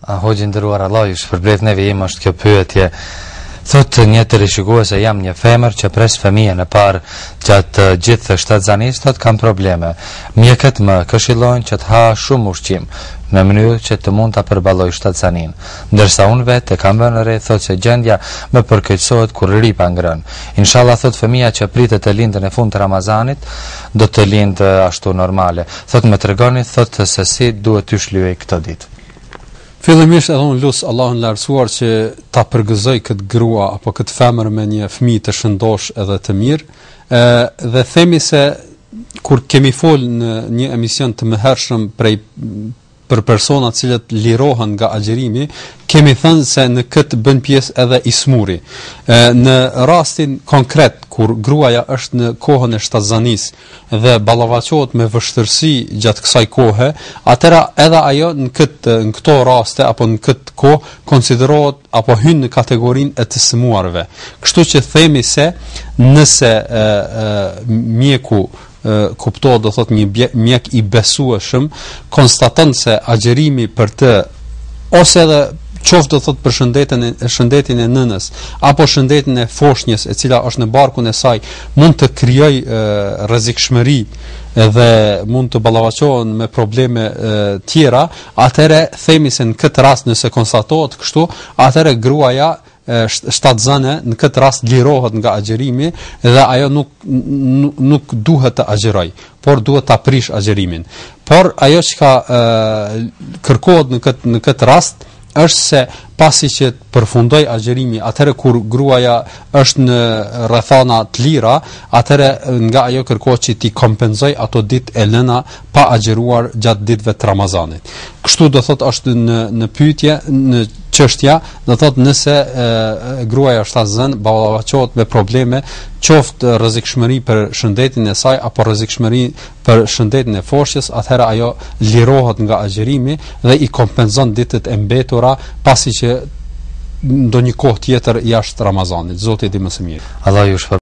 Hoxhë nderuar, Allah ju shpërblet, neve im është kjo pyetje. Thotë një të rishikuese, jam një femër që pres fëmijën e parë gjatë gjithë shtatzanisë, thotë kam probleme. Mjekët më këshillojnë që të ha shumë ushqim në mënyrë që të mund ta përballoj shtatzanin. Ndërsa unë vetë kam vënë re, thotë se gjendja më përkeqësohet kur ripa ngrën. Inshallah, thotë fëmia që pritet të lindë në fund të Ramazanit do të lindë ashtu normale. Thotë më tregoni, thotë se si duhet të shlyej këtë ditë. Fillimisht edhe unë lut Allahun lartësuar që ta përgëzoj këtë grua apo këtë femër me një fëmijë të shëndosh edhe të mirë. Dhe themi se kur kemi fol në një emision të mëhershëm për persona të cilët lirohen nga agjerimi, kemi thënë se në këtë bën pjesë edhe ismuri. Në rastin konkret kur gruaja është në kohën e shtatzanisë dhe ballavaçohet me vështirësi gjatë kësaj kohe, atëra edhe ajo në këto raste apo në këtë kohë konsiderohet apo hyn në kategorinë e të sëmuarve. Kështu që themi se nëse mjeku kuptohet, do thot një mjek i besueshëm, konstaton se agjerimi për të ose edhe qoftë do thot për shëndetin e nënës apo shëndetin e foshnjës e cila është në barkun e saj mund të krijoj rrezikshmëri dhe mund të ballavaçohen me probleme tjera, atëre themi se në këtë rast nëse konstatohet kështu, atëre gruaja shtatzane në këtë rast lirohet nga agjerimi dhe ajo nuk duhet të agjeroj, por duhet ta prish agjerimin. Por ajo që kërkohet në këtë rast është se pasi që përfundoj agjerimi, atëherë kur gruaja është në rrethana të lira, atëherë nga ajo kërkohet që ti kompenzoj ato ditë e lëna pa agjeruar gjatë ditëve të Ramazanit. Kështu do thot është në pyetje, në çështja, do thot nëse gruaja shtatzën ballavaçohet me probleme, qoftë rrezikshmëri për shëndetin e saj apo rrezikshmëri për shëndetin e foshnjës, atëherë ajo lirohet nga agjerimi dhe i kompenzon ditët e mbetura pasi që ndonjë kohë tjetër jashtë Ramazanit. Zoti i di më së miri. Allah ju shpërblet.